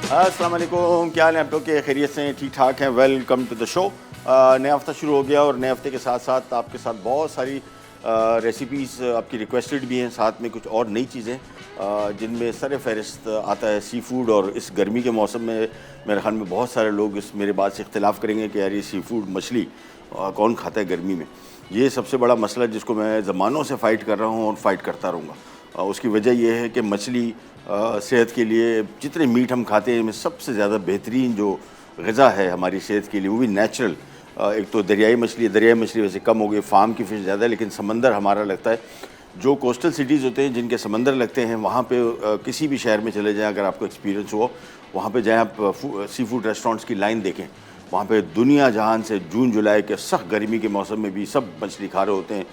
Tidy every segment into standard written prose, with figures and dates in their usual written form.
अस्सलाम वालेकुम, क्या हाल है आप लोग के? खैरियत से ठीक ठाक हैं? Welcome to the show. नया हफ्ता शुरू हो गया और नए हफ्ते के साथ साथ आपके साथ बहुत सारी रेसिपीज़ आपकी रिक्वेस्टेड भी हैं, साथ में कुछ और नई चीज़ें जिनमें सर फहरिस्त आता है सी फूड। और इस गर्मी के मौसम में मेरे ख्याल में बहुत सारे लोग इस मेरे बात से इख्तिलाफ़ करेंगे कि यार ये सी फूड मछली कौन खाता है गर्मी में। ये सबसे बड़ा मसला जिसको मैं ज़मानों से फ़ाइट कर रहा हूँ और फ़ाइट करता रहूँगा। उसकी वजह यह है कि मछली सेहत के लिए जितने मीट हम खाते हैं, इनमें सबसे ज़्यादा बेहतरीन जो ग़िज़ा है हमारी सेहत के लिए वो भी नेचुरल। एक तो दरियाई मछली वैसे कम हो गई, फार्म की फ़िश ज़्यादा है, लेकिन समंदर हमारा लगता है जो कोस्टल सिटीज़ होते हैं जिनके समंदर लगते हैं वहाँ पे किसी भी शहर में चले जाएं, अगर आपको एक्सपीरियंस हो वहाँ पे जाएं आप, सी फूड रेस्टोरेंट्स की लाइन देखें, वहाँ पे दुनिया जहान से जून जुलाई के सख्त गर्मी के मौसम में भी सब मछली खा रहे होते हैं।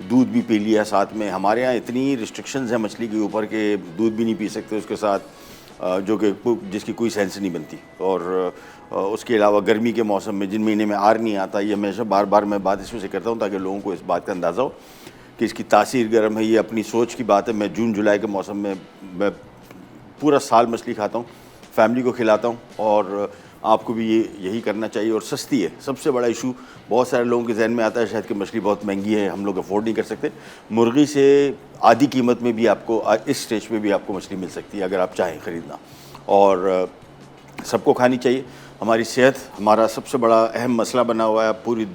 दूध भी पी लिया साथ में। हमारे यहाँ इतनी रिस्ट्रिक्शंस हैं मछली के ऊपर कि दूध भी नहीं पी सकते उसके साथ, जो कि जिसकी कोई सेंस नहीं बनती। और उसके अलावा गर्मी के मौसम में जिन महीने में आर नहीं आता, ये हमेशा बार बार मैं बात इसमें से करता हूँ ताकि लोगों को इस बात का अंदाज़ा हो कि इसकी तासीर गर्म है। ये अपनी सोच की बात है। मैं जून जुलाई के मौसम में मैं पूरा साल मछली खाता हूँ, फैमिली को खिलाता हूँ, और आपको भी यही करना चाहिए। और सस्ती है। सबसे बड़ा इशू बहुत सारे लोगों के जहन में आता है शायद कि मछली बहुत महंगी है, हम लोग अफोर्ड नहीं कर सकते। मुर्गी से आधी कीमत में भी आपको इस स्टेज पे भी आपको मछली मिल सकती है अगर आप चाहें ख़रीदना। और सबको खानी चाहिए। हमारी सेहत हमारा सबसे बड़ा अहम मसला बना हुआ है। पूरी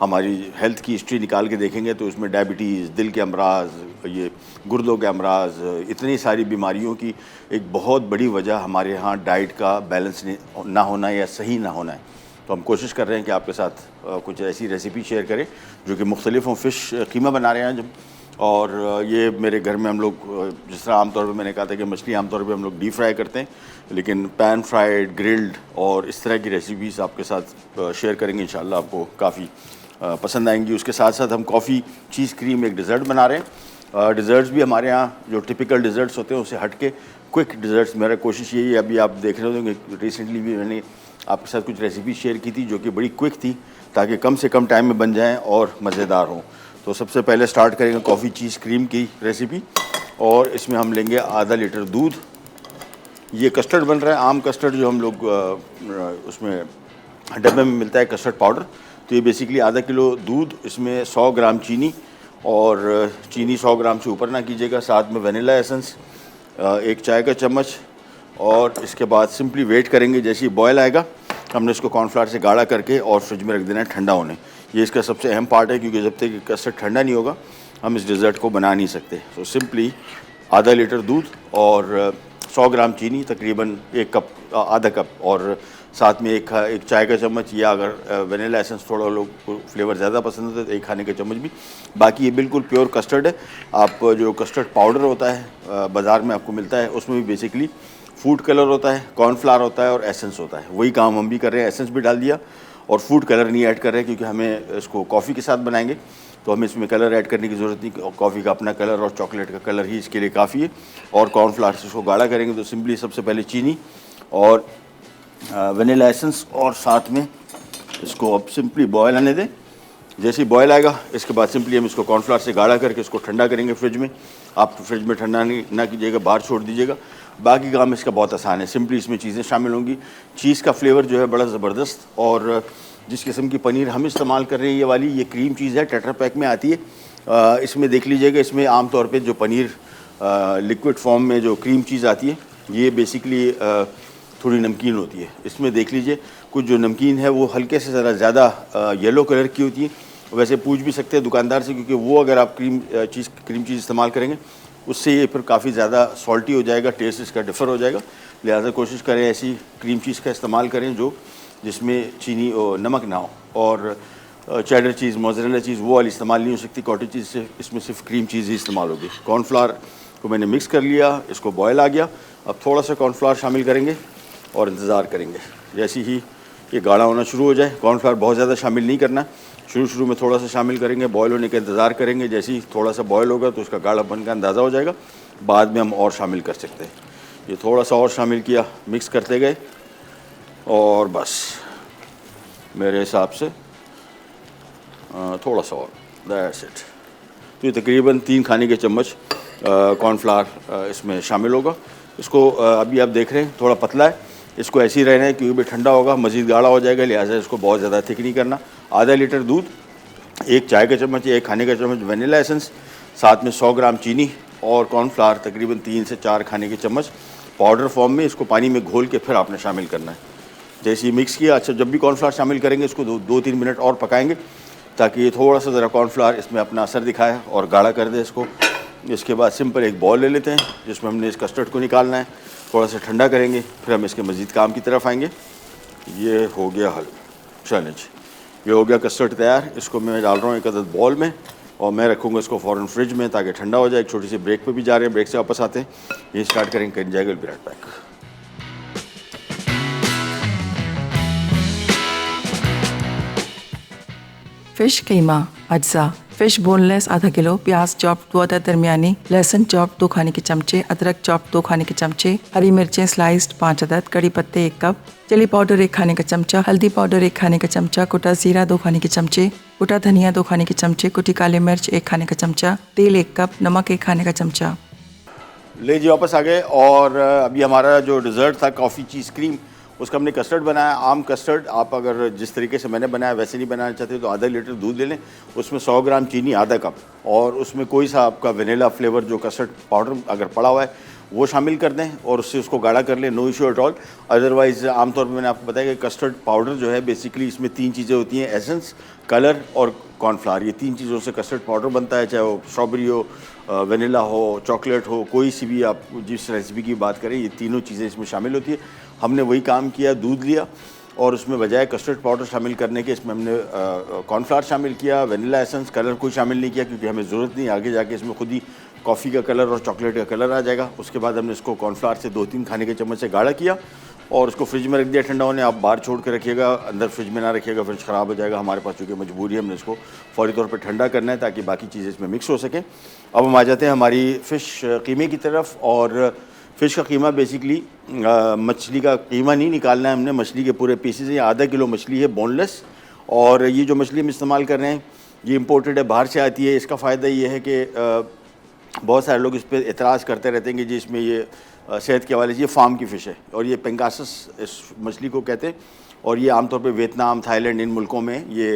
हमारी हेल्थ की हिस्ट्री निकाल के देखेंगे तो उसमें डायबिटीज़, दिल के अमराज, ये गुर्दों के अमराज, इतनी सारी बीमारियों की एक बहुत बड़ी वजह हमारे यहाँ डाइट का बैलेंस ना होना या सही ना होना है। तो हम कोशिश कर रहे हैं कि आपके साथ कुछ ऐसी रेसिपी शेयर करें जो कि मुख्तलिफ हों। फ़िश कीमा बना रहे हैं जब, और ये मेरे घर में हम लोग जिस तरह आमतौर पे मैंने कहा था कि मछली आमतौर पे हम लोग डीप फ्राई करते हैं, लेकिन पैन फ्राइड, ग्रिल्ड और इस तरह की रेसिपीज़ आपके साथ शेयर करेंगे। इंशाल्लाह आपको काफ़ी पसंद आएंगी। उसके साथ साथ हम कॉफ़ी चीज़ क्रीम एक डिज़र्ट बना रहे हैं। डिज़र्ट्स भी हमारे यहाँ जो टिपिकल डिज़र्ट्स होते हैं उससे हट के क्विक डिज़र्ट्स, मेरा कोशिश यही है। अभी आप देख रहे होंगे रिसेंटली भी मैंने आपके साथ कुछ रेसिपी शेयर की थी जो कि बड़ी क्विक थी ताकि कम से कम टाइम में बन जाएँ और मज़ेदार हों। तो सबसे पहले स्टार्ट करेंगे कॉफ़ी चीज़ क्रीम की रेसिपी, और इसमें हम लेंगे आधा लीटर दूध। ये कस्टर्ड बन रहा है, आम कस्टर्ड जो हम लोग उसमें डब्बे में मिलता है कस्टर्ड पाउडर। तो ये बेसिकली आधा किलो दूध, इसमें 100 ग्राम चीनी, और चीनी 100 ग्राम से ऊपर ना कीजिएगा। साथ में वनीला एसेंस 1 चाय का चम्मच, और इसके बाद सिंपली वेट करेंगे। जैसे ही बॉयल आएगा हमने इसको कॉर्नफ्लावर से गाढ़ा करके और फ्रिज में रख देना है ठंडा होने। ये इसका सबसे अहम पार्ट है, क्योंकि जब तक कस्टर्ड ठंडा नहीं होगा हम इस डिज़र्ट को बना नहीं सकते। तो सिंपली आधा लीटर दूध और 100 ग्राम चीनी, तकरीबन 1 कप, आधा कप, और साथ में एक चाय का चम्मच, या अगर वनीला एसेंस थोड़ा लोग को फ्लेवर ज़्यादा पसंद है तो 1 खाने का चम्मच भी। बाकी ये बिल्कुल प्योर कस्टर्ड है। आप जो कस्टर्ड पाउडर होता है बाज़ार में आपको मिलता है, उसमें भी बेसिकली फूड कलर होता है, कॉर्नफ्लावर होता है और एसेंस होता है। वही काम हम भी कर रहे हैं। एसेंस भी डाल दिया और फूड कलर नहीं ऐड कर रहे हैं, क्योंकि हमें इसको कॉफ़ी के साथ बनाएंगे तो हमें इसमें कलर ऐड करने की ज़रूरत नहीं। कॉफ़ी का अपना कलर और चॉकलेट का कलर ही इसके लिए काफ़ी है। और कॉर्नफ्लावर से इसको गाढ़ा करेंगे तो सिंपली सबसे पहले चीनी और वनीला एसेंस, और साथ में इसको अब सिंपली बॉयल आने दें। जैसे ही बॉयल आएगा इसके बाद सिंपली हम इसको कॉर्नफ्लावर से गाढ़ा करके इसको ठंडा करेंगे फ्रिज में। आप फ्रिज में ठंडा नहीं ना कीजिएगा, बाहर छोड़ दीजिएगा। बाकी काम इसका बहुत आसान है। सिंपली इसमें चीज़ें शामिल होंगी। चीज़ का फ्लेवर जो है बड़ा ज़बरदस्त, और जिस किस्म की पनीर हम इस्तेमाल कर रहे हैं, ये वाली ये क्रीम चीज़ है, टेट्रा पैक में आती है। इसमें देख लीजिएगा, इसमें आम तौर पे जो पनीर लिक्विड फॉर्म में जो क्रीम चीज़ आती है ये बेसिकली थोड़ी नमकीन होती है। इसमें देख लीजिए कुछ जो नमकीन है वो हल्के से ज़रा ज़्यादा येलो कलर की होती है। वैसे पूछ भी सकते हैं दुकानदार से, क्योंकि वो अगर आप क्रीम चीज़ इस्तेमाल करेंगे उससे ये फिर काफ़ी ज़्यादा सॉल्टी हो जाएगा, टेस्ट इसका डिफ़र हो जाएगा। लिहाजा कोशिश करें ऐसी क्रीम चीज़ का इस्तेमाल करें जो जिसमें चीनी और नमक ना हो। और चेडर चीज़, मोज़रेला चीज़ वो वाली इस्तेमाल नहीं हो सकती। कॉटेज चीज़ से इसमें सिर्फ क्रीम चीज़ ही इस्तेमाल होगी। कॉर्नफ्लावर को मैंने मिक्स कर लिया, इसको बॉयल आ गया। अब थोड़ा सा कॉर्नफ्लावर शामिल करेंगे और इंतज़ार करेंगे जैसे ही ये गाढ़ा होना शुरू हो जाए। कॉर्नफ्लावर बहुत ज़्यादा शामिल नहीं करना, शुरू में थोड़ा सा शामिल करेंगे, बॉयल होने का इंतज़ार करेंगे। जैसे ही थोड़ा सा बॉयल होगा तो उसका गाढ़ापन का अंदाज़ा हो जाएगा, बाद में हम और शामिल कर सकते हैं। ये थोड़ा सा और शामिल किया, मिक्स करते गए, और बस मेरे हिसाब से थोड़ा सा और, दैट्स इट। तो ये तकरीबन 3 खाने के चम्मच कॉर्नफ्लावर इसमें शामिल होगा। इसको अभी आप देख रहे हैं थोड़ा पतला है, इसको ऐसे ही रहना है क्योंकि भी ठंडा होगा मज़ीद गाढ़ा हो जाएगा, लिहाजा इसको बहुत ज़्यादा थिक नहीं करना। आधा लीटर दूध, 1 चाय का चम्मच, 1 खाने का चम्मच वनीला एसेंस, साथ में 100 ग्राम चीनी और कॉर्नफ्लावर तकरीबन 3 से 4 खाने के चम्मच पाउडर फॉर्म में, इसको पानी में घोल के फिर आपने शामिल करना है। जैसे ही मिक्स किया, अच्छा जब भी कॉर्नफ्लावर शामिल करेंगे इसको 2-3 मिनट और पकाएंगे ताकि ये थोड़ा सा ज़रा कॉर्नफ्लावर इसमें अपना असर दिखाए और गाढ़ा कर दे इसको। इसके बाद सिंपल एक बॉल ले लेते हैं जिसमें हमने इस कस्टर्ड को निकालना है, थोड़ा सा ठंडा करेंगे, फिर हम इसके मज़ीद काम की तरफ आएंगे। ये हो गया हल, चलें जी, ये हो गया कस्टर्ड तैयार। इसको मैं डाल रहा हूँ एक अदद बॉल में और मैं रखूँगा इसको फ़ौरन फ्रिज में ताकि ठंडा हो जाए। एक छोटी सी ब्रेक पे भी जा रहे हैं, ब्रेक से वापस आते हैं, ये स्टार्ट करेंगे, कर जाएगा will be right back. Fish कीमा अज्जा, फ़िश बोनलेस आधा किलो, प्याज चॉप 2 अदद दरमियानी, लहसुन चॉप 2 खाने के चमचे, अदरक चॉप 2 खाने के चमचे, हरी मिर्चें स्लाइस्ड 5 अदद, कड़ी पत्ते 1 कप, चिली पाउडर 1 खाने का चमचा, हल्दी पाउडर 1 खाने का चमचा, कुटा जीरा 2 खाने के चमचे, कुटा धनिया 2 खाने के चमचे, कुटी काली मिर्च 1 खाने का चमचा, तेल 1 कप, नमक 1 खाने का चमचा। ले जी वापस आ गए और अभी हमारा जो डिज़र्ट था कॉफ़ी चीज़ क्रीम, उसका हमने कस्टर्ड बनाया। आम कस्टर्ड आप अगर जिस तरीके से मैंने बनाया वैसे नहीं बनाना चाहते तो आधा लीटर दूध ले लें, उसमें 100 ग्राम चीनी आधा कप और उसमें कोई सा आपका वनीला फ्लेवर जो कस्टर्ड पाउडर अगर पड़ा हुआ है वो शामिल कर दें और उससे उसको गाढ़ा कर लें, no issue at all. Otherwise आमतौर पर मैंने आपको बताया कि कस्टर्ड पाउडर जो है बेसिकली इसमें 3 चीज़ें होती हैं, एसेंस, कलर और कॉर्नफ्लावर। ये 3 चीज़ों से कस्टर्ड पाउडर बनता है, चाहे वो स्ट्रॉबेरी हो, वनीला हो, चॉकलेट हो, कोई सी भी आप जिस रेसिपी की बात करें ये तीनों चीज़ें इसमें शामिल होती है। हमने वही काम किया, दूध लिया और उसमें बजाय कस्टर्ड पाउडर शामिल करने के इसमें हमने कॉर्नफ्लावर शामिल किया, वनीला एसेंस, कलर कोई शामिल नहीं किया क्योंकि हमें ज़रूरत नहीं, आगे जाके इसमें खुद ही कॉफ़ी का कलर और चॉकलेट का कलर आ जाएगा। उसके बाद हमने इसको कॉर्नफ्लावर से 2-3 खाने के चम्मच से गाढ़ा किया और उसको फ्रिज में रख दिया ठंडा होने। आप बाहर छोड़ के रखिएगा, अंदर फ्रिज में ना रखिएगा, फ्रिज ख़राब हो जाएगा। हमारे पास चूँकि मजबूरी है, हमने इसको फौरी तौर पे ठंडा करना है ताकि बाकी चीज़ें इसमें मिक्स हो सकें। अब हम आ जाते हैं हमारी फ़िश कीमे की तरफ। और फ़िश का कीमा बेसिकली मछली का कीमा नहीं निकालना है हमने, मछली के पूरे पीसेज हैं। आधा किलो मछली है बोनलेस और ये जो मछली हम इस्तेमाल कर रहे हैं ये इम्पोर्टेड है, बाहर से आती है। इसका फ़ायदा ये है कि बहुत सारे लोग इस पर एतराज़ करते रहते हैं कि जी इसमें ये सेहत के हवाले से ये फार्म की फ़िश है और ये पेंगासस इस मछली को कहते हैं और ये आमतौर पे वियतनाम, थाईलैंड, इन मुल्कों में ये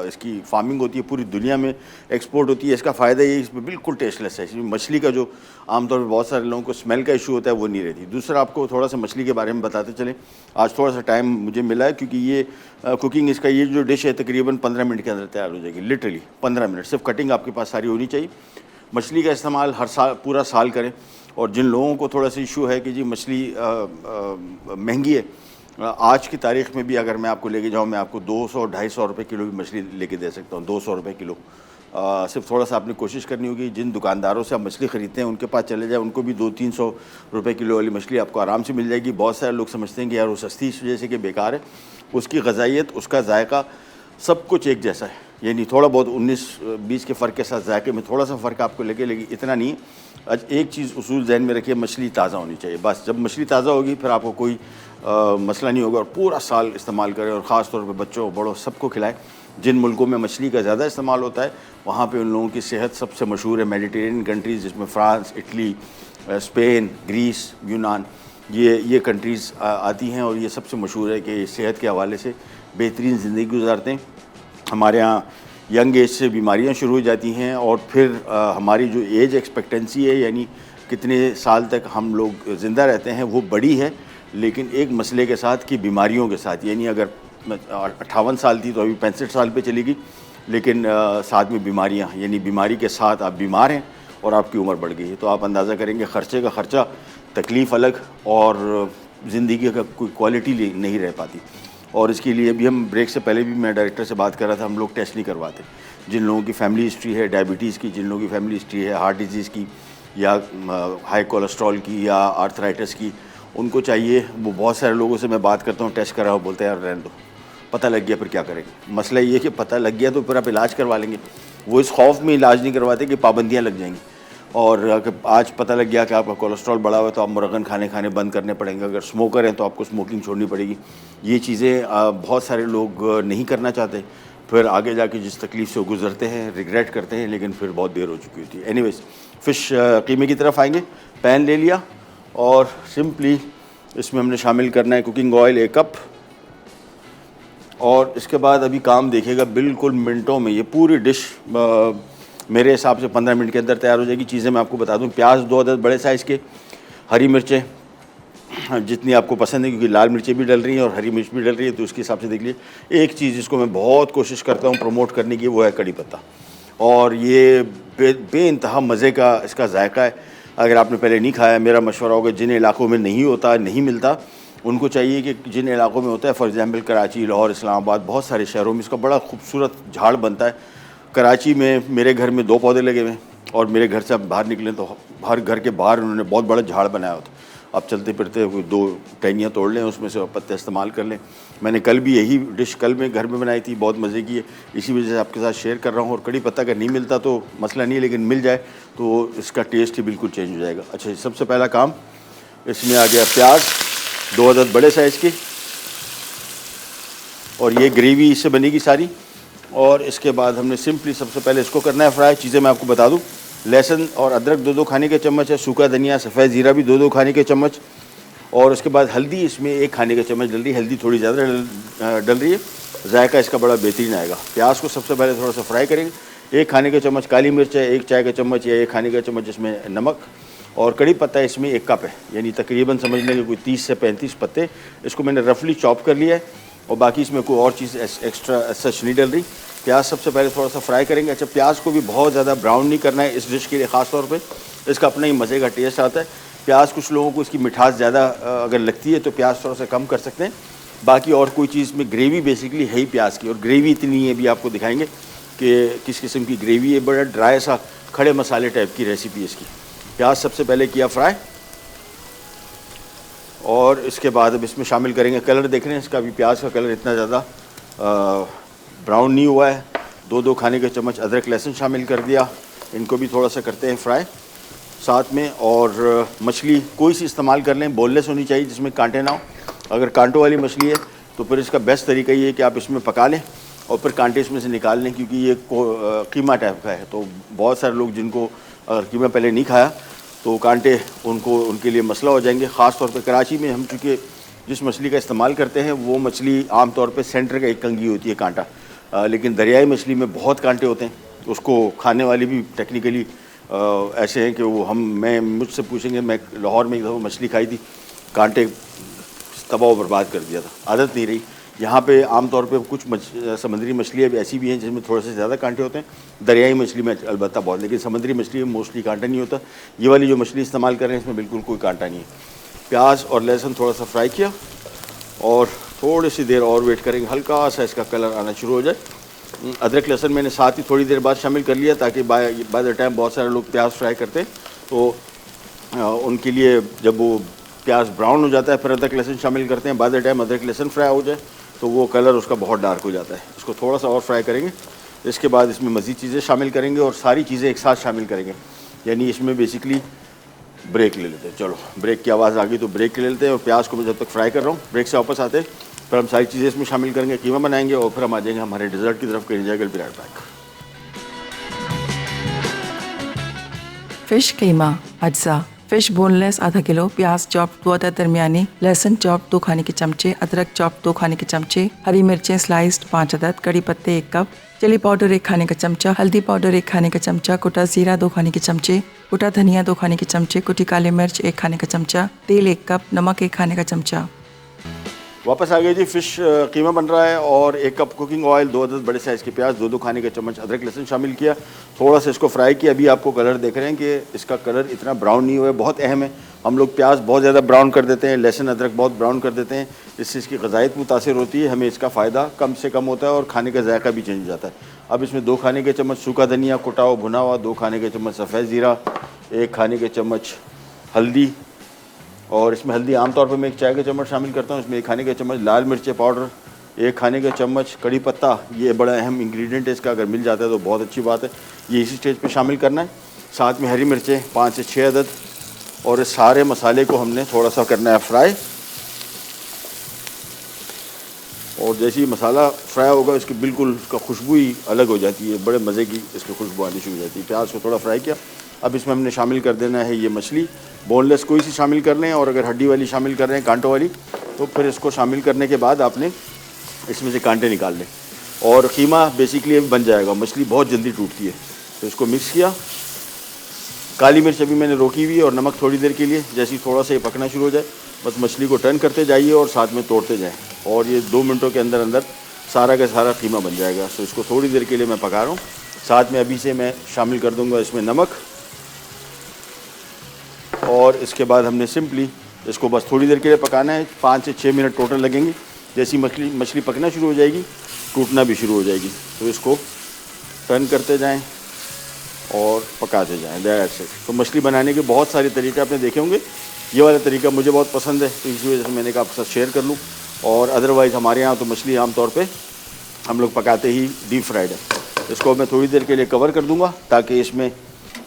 इसकी फार्मिंग होती है, पूरी दुनिया में एक्सपोर्ट होती है। इसका फ़ायदा ये इसमें बिल्कुल टेस्टलेस है। इसमें मछली का जो आमतौर पर बहुत सारे लोगों को स्मेल का इशू होता है वो नहीं रहती। दूसरा आपको थोड़ा सा मछली के बारे में बताते चलें, आज थोड़ा सा टाइम मुझे मिला है क्योंकि ये कुकिंग इसका ये जो डिश है तकरीबन 15 मिनट के अंदर तैयार हो जाएगी, लिटरली 15 मिनट। सिर्फ कटिंग आपके पास सारी होनी चाहिए। मछली का इस्तेमाल हर साल पूरा साल करें और जिन लोगों को थोड़ा सा इशू है कि जी मछली महंगी है, आज की तारीख़ में भी अगर मैं आपको लेके जाऊँ मैं आपको 200-250 रुपये किलो की मछली लेके दे सकता हूँ, 200 रुपये किलो। सिर्फ थोड़ा सा आपने कोशिश करनी होगी, जिन दुकानदारों से आप मछली ख़रीदते हैं उनके पास चले जाए, उनको भी 200-300 रुपये किलो वाली मछली आपको आराम से मिल जाएगी। बहुत सारे लोग समझते हैं कि यार वो सस्ती इस वजह से कि बेकार है, उसकी ग़ज़ाइयत, उसका जायका सब कुछ एक जैसा है। यानी थोड़ा बहुत 19-20 के फ़र्क के साथ जायके में थोड़ा सा फ़र्क आपको लगे, लेकिन इतना नहीं। आज एक चीज़ उसूल जहन में रखिए, मछली ताज़ा होनी चाहिए। बस जब मछली ताज़ा होगी फिर आपको कोई मसला नहीं होगा और पूरा साल इस्तेमाल करें और ख़ास तौर पे बच्चों बड़ों सबको खिलाएं। जिन मुल्कों में मछली का ज़्यादा इस्तेमाल होता है वहाँ पे उन लोगों की सेहत सबसे मशहूर है। मेडिटेरियन कंट्रीज़ जिसमें फ़्रांस, इटली, स्पेन, ग्रीस, यूनान, ये कंट्रीज़ आती हैं और ये सबसे मशहूर है कि सेहत के हवाले से बेहतरीन ज़िंदगी गुजारते हैं। हमारे यहाँ यंग एज से बीमारियां शुरू हो जाती हैं और फिर हमारी जो एज एक्सपेक्टेंसी है यानी कितने साल तक हम लोग ज़िंदा रहते हैं वो बड़ी है, लेकिन एक मसले के साथ कि बीमारियों के साथ। यानी अगर 58 साल थी तो अभी 65 साल पे चलेगी, लेकिन साथ में बीमारियां, यानी बीमारी के साथ आप बीमार हैं और आपकी उम्र बढ़ गई है, तो आप अंदाज़ा करेंगे ख़र्चे का ख़र्चा, तकलीफ़ अलग और ज़िंदगी का कोई क्वालिटी नहीं रह पाती। और इसके लिए अभी हम ब्रेक से पहले भी मैं डायरेक्टर से बात कर रहा था, हम लोग टेस्ट नहीं करवाते। जिन लोगों की फैमिली हिस्ट्री है डायबिटीज़ की, जिन लोगों की फैमिली हिस्ट्री है हार्ट डिजीज़ की या हाई कोलेस्ट्रॉल की या आर्थराइटिस की, उनको चाहिए। वो बहुत सारे लोगों से मैं बात करता हूँ, टेस्ट करा, बोलते हैं यार रहने दो, पता लग गया फिर क्या करेंगे। मसला ये है कि पता लग गया तो फिर आप इलाज करवा लेंगे, वो इस खौफ में इलाज नहीं करवाते कि पाबंदियाँ लग जाएंगी। और आज पता लग गया कि आपका कोलेस्ट्रॉल बढ़ा हुआ है तो आप मुरगन खाने बंद करने पड़ेंगे। अगर स्मोकर हैं तो आपको स्मोकिंग छोड़नी पड़ेगी। ये चीज़ें बहुत सारे लोग नहीं करना चाहते, फिर आगे जाके जिस तकलीफ़ से गुजरते हैं, रिग्रेट करते हैं, लेकिन फिर बहुत देर हो चुकी होती है। एनीवेज, फ़िश कीमे की तरफ आएंगे। पैन ले लिया और सिंपली इसमें हमने शामिल करना है कुकिंग ऑयल 1 कप। और इसके बाद अभी काम देखिएगा, बिल्कुल मिनटों में ये पूरी डिश मेरे हिसाब से 15 मिनट के अंदर तैयार हो जाएगी। चीज़ें मैं आपको बता दूं, प्याज 2 अदद बड़े साइज़ के, हरी मिर्चें जितनी आपको पसंद है, क्योंकि लाल मिर्चें भी डल रही हैं और हरी मिर्च भी डल रही है, तो उसके हिसाब से देख लीजिए। एक चीज़ जिसको मैं बहुत कोशिश करता हूँ प्रमोट करने की, वो है कड़ी पत्ता। और ये बेइंतहा मज़े का इसका जायका है। अगर आपने पहले नहीं खाया, मेरा मशवरा होगा, जिन इलाकों में नहीं होता, नहीं मिलता, उनको चाहिए कि जिन इलाकों में होता है, फॉर एग्ज़ाम्पल कराची, लाहौर, इस्लामाबाद, बहुत सारे शहरों में इसका बड़ा खूबसूरत झाड़ बनता है। कराची में मेरे घर में 2 पौधे लगे हुए हैं, और मेरे घर से आप बाहर निकलें तो हर घर के बाहर उन्होंने बहुत बड़ा झाड़ बनाया होता है। आप चलते फिरते कोई 2 टहनियाँ तोड़ लें, उसमें से पत्ते इस्तेमाल कर लें। मैंने कल भी यही डिश घर में बनाई थी, बहुत मज़े की है, इसी वजह से आपके साथ शेयर कर रहा हूँ। और कड़ी पत्ता अगर नहीं मिलता तो मसला नहीं है, लेकिन मिल जाए तो इसका टेस्ट ही बिल्कुल चेंज हो जाएगा। अच्छा, सबसे पहला काम, इसमें आ गया प्याज 2 अदद बड़े साइज़ की, और ये ग्रेवी इससे बनेगी सारी। और इसके बाद हमने सिंपली सबसे पहले इसको करना है फ्राई। चीज़ें मैं आपको बता दूं, लहसुन और अदरक 2-2 खाने के चम्मच है, सूखा धनिया, सफ़ेद ज़ीरा भी 2-2 खाने के चम्मच, और उसके बाद हल्दी इसमें 1 खाने का चम्मच डल रही है। हल्दी थोड़ी ज़्यादा डल रही है, जायका इसका बड़ा बेहतरीन आएगा। प्याज को सबसे पहले थोड़ा सा फ्राई करेंगे। 1 खाने का चम्मच काली मिर्च है, 1 चाय का चम्मच या 1 खाने का चम्मच इसमें नमक, और कड़ी पत्ता इसमें 1 कप है, यानी तकरीबन समझ लेंगे कोई 30 से 35 पत्ते। इसको मैंने रफली चॉप कर लिया है, और बाकी इसमें कोई और चीज़ एक्स्ट्रा सच नहीं डल रही। प्याज सबसे पहले थोड़ा सा फ्राई करेंगे। अच्छा, प्याज को भी बहुत ज़्यादा ब्राउन नहीं करना है इस डिश के लिए, ख़ास तौर पे इसका अपना ही मज़े का टेस्ट आता है। प्याज कुछ लोगों को इसकी मिठास ज़्यादा अगर लगती है तो प्याज थोड़ा सा कम कर सकते हैं। बाकी और कोई चीज़ में ग्रेवी बेसिकली है ही प्याज की, और ग्रेवी इतनी है, भी आपको दिखाएंगे कि किस किस्म की ग्रेवी है। बड़ा ड्राई सा खड़े मसाले टाइप की रेसिपी इसकी। प्याज सबसे पहले किया फ्राई, और इसके बाद अब इसमें शामिल करेंगे, कलर देख रहे हैं इसका भी, प्याज का कलर इतना ज़्यादा ब्राउन नहीं हुआ है। 2-2 खाने के चम्मच अदरक लहसुन शामिल कर दिया, इनको भी थोड़ा सा करते हैं फ्राई साथ में। और मछली कोई सी इस्तेमाल कर लें, बोनलेस होनी चाहिए, जिसमें कांटे ना हो। अगर कांटों वाली मछली है तो फिर इसका बेस्ट तरीका ये है कि आप इसमें पका लें और फिर कांटे इसमें से निकाल लें, क्योंकि ये कीमा टाइप का है। तो बहुत सारे लोग जिनको अगर कीमा पहले नहीं खाया तो कांटे उनके लिए मसला हो जाएंगे। ख़ास तौर पे कराची में हम चूँकि जिस मछली का इस्तेमाल करते हैं वो मछली आम तौर पे सेंटर का एक कंगी होती है कांटा, लेकिन दरियाई मछली में बहुत कांटे होते हैं। उसको खाने वाले भी टेक्निकली ऐसे हैं कि वो मुझसे पूछेंगे, मैं लाहौर में एक दफ़ा मछली खाई थी, कांटे तबाह बर्बाद कर दिया था, आदत नहीं रही। यहाँ पे आम तौर पे कुछ समुद्री मछलियाँ भी ऐसी भी हैं जिसमें थोड़े से ज़्यादा कांटे होते हैं, दरियाई मछली में अलबत्ता बहुत, लेकिन समुद्री मछली में मोस्टली कांटा नहीं होता। ये वाली जो मछली इस्तेमाल कर रहे हैं इसमें बिल्कुल कोई कांटा नहीं है। प्याज और लहसुन थोड़ा सा फ्राई किया, और थोड़ी सी देर और वेट करेंगे, हल्का सा इसका कलर आना शुरू हो जाए। अदरक लहसुन मैंने साथ ही थोड़ी देर बाद शामिल कर लिया, ताकि बाय द टाइम बहुत सारे लोग प्याज फ्राई करते हैं तो उनके लिए जब वो प्याज ब्राउन हो जाता है फिर अदरक लहसुन शामिल करते हैं, बाद द टाइम अदरक लहसुन फ्राई हो जाए तो वो कलर उसका बहुत डार्क हो जाता है। इसको थोड़ा सा और फ्राई करेंगे, इसके बाद इसमें मज़ीद चीज़ें शामिल करेंगे और सारी चीज़ें एक साथ शामिल करेंगे। यानी इसमें बेसिकली ब्रेक ले लेते हैं। चलो, ब्रेक की आवाज़ आ गई तो ब्रेक ले लेते हैं, और प्याज को मैं जब तक फ्राई कर रहा हूँ, ब्रेक से वापस आते हैं, फिर हम सारी चीज़ें इसमें शामिल करेंगे, कीमा बनाएंगे, और फिर हम आ जाएंगे हमारे डिज़र्ट की तरफ। कहीं जाएगा बिराट बैक। फिश कीमा अज्जा, फिश बोनलेस आधा किलो, प्याज चॉप 2 अदद दरमियानी, लहसुन चॉप 2 खाने के चमचे, अदरक चॉप 2 खाने के चमचे, हरी मिर्चें स्लाइस्ड 5 अदद, कड़ी पत्ते 1 कप, चिली पाउडर 1 खाने का चमचा, हल्दी पाउडर 1 खाने का चमचा, कुटा जीरा 2 खाने के चमचे, कुटा धनिया 2 खाने के चमचे, कुटी काली मिर्च 1 खाने का चमचा, तेल 1 कप, नमक 1 खाने का चमचा। वापस आ गए जी। फ़िश कीमा बन रहा है, और 1 कप कुकिंग ऑयल, 2 अदद बड़े साइज़ के प्याज, 2-2 खाने के चम्मच अदरक लहसुन शामिल किया, थोड़ा सा इसको फ्राई किया। अभी आपको कलर देख रहे हैं कि इसका कलर इतना ब्राउन नहीं हुआ है, बहुत अहम है। हम लोग प्याज बहुत ज़्यादा ब्राउन कर देते हैं, लहसुन अदरक बहुत ब्राउन कर देते हैं, इससे इसकी ग़िज़ायत मुतासिर होती है, हमें इसका फ़ायदा कम से कम होता है और खाने का जायका भी चेंज हो जाता है। अब इसमें 2 खाने के चम्मच सूखा धनिया कुटा हुआ भुना हुआ, 2 खाने के चम्मच सफ़ेद ज़ीरा, 1 खाने के चम्मच हल्दी, और इसमें हल्दी आमतौर पर मैं 1 चाय का चम्मच शामिल करता हूँ। इसमें 1 खाने का चम्मच लाल मिर्च पाउडर, 1 खाने का चम्मच कड़ी पत्ता, ये बड़ा अहम इंग्रेडिएंट है इसका, अगर मिल जाता है तो बहुत अच्छी बात है, ये इसी स्टेज पे शामिल करना है। साथ में हरी मिर्चें 5 से 6 अदद, और इस सारे मसाले को हमने थोड़ा सा करना है फ्राई। और जैसे ही मसाला फ्राई होगा इसकी बिल्कुल उसका खुशबू ही अलग हो जाती है, बड़े मज़े की इसकी खुशबू आनी शुरू हो जाती है। प्याज को थोड़ा फ्राई किया, अब इसमें हमने शामिल कर देना है ये मछली, बोनलेस कोई सी शामिल कर लें, और अगर हड्डी वाली शामिल कर रहे हैं, कांटों वाली, तो फिर इसको शामिल करने के बाद आपने इसमें से कांटे निकाल लें और कीमा बेसिकली बन जाएगा। मछली बहुत जल्दी टूटती है। तो इसको मिक्स किया, काली मिर्च अभी मैंने रोकी हुई है और नमक थोड़ी देर के लिए, जैसे ही थोड़ा सा ये पकना शुरू हो जाए बस मछली को टर्न करते जाइए और साथ में तोड़ते जाएं, और ये 2 मिनटों के अंदर अंदर सारा का सारा कीमा बन जाएगा। तो इसको थोड़ी देर के लिए मैं पका रहा हूँ। साथ में अभी से मैं शामिल कर दूँगा इसमें नमक, और इसके बाद हमने सिंपली इसको बस थोड़ी देर के लिए पकाना है। 5 से 6 मिनट टोटल लगेंगे। जैसी मछली पकना शुरू हो जाएगी, टूटना भी शुरू हो जाएगी, तो इसको टर्न करते जाएं और पकाते जाएं। That's it. तो मछली बनाने के बहुत सारे तरीके आपने देखे होंगे, ये वाला तरीका मुझे बहुत पसंद है, तो इसी वजह से मैंने कहा आपके साथ शेयर कर लूँ। और अदरवाइज़ हमारे यहाँ तो मछली आमतौर पे हम लोग पकाते ही डीप फ्राइड है। इसको मैं थोड़ी देर के लिए कवर कर दूँगा ताकि इसमें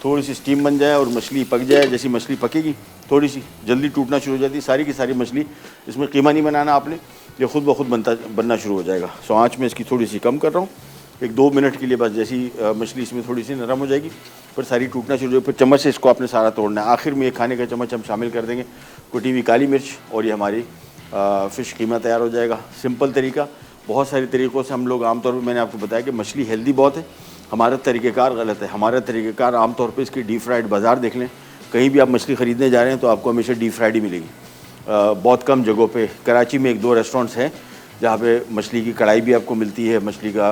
थोड़ी सी स्टीम बन जाए और मछली पक जाए। जैसी मछली पकेगी थोड़ी सी जल्दी टूटना शुरू हो जाती है। सारी की सारी मछली, इसमें कीमा नहीं बनाना आपने, ये खुद ब खुद बनना शुरू हो जाएगा। सो आँच में इसकी थोड़ी सी कम कर रहा हूँ, 1-2 मिनट के लिए बस। जैसी मछली इसमें थोड़ी सी नरम हो जाएगी फिर सारी टूटना शुरू हो जाएगी। फिर चम्मच से इसको आपने सारा तोड़ना है। आखिर में एक खाने का चम्मच हम शामिल कर देंगे कुटी हुई काली मिर्च, और ये हमारी फ़िश कीमा तैयार हो जाएगा। सिंपल तरीका, बहुत सारे तरीक़ों से हम लोग आमतौर पर, मैंने आपको बताया कि मछली हेल्दी बहुत है, हमारा तरीक़ेकार गलत है। हमारा तरीक़ेकार आमतौर पे इसकी डीप फ्राइड, बाज़ार देख लें, कहीं भी आप मछली ख़रीदने जा रहे हैं तो आपको हमेशा डीप फ्राइड ही मिलेगी। बहुत कम जगहों पे, कराची में 1-2 रेस्टोरेंट्स हैं जहाँ पे मछली की कढ़ाई भी आपको मिलती है, मछली का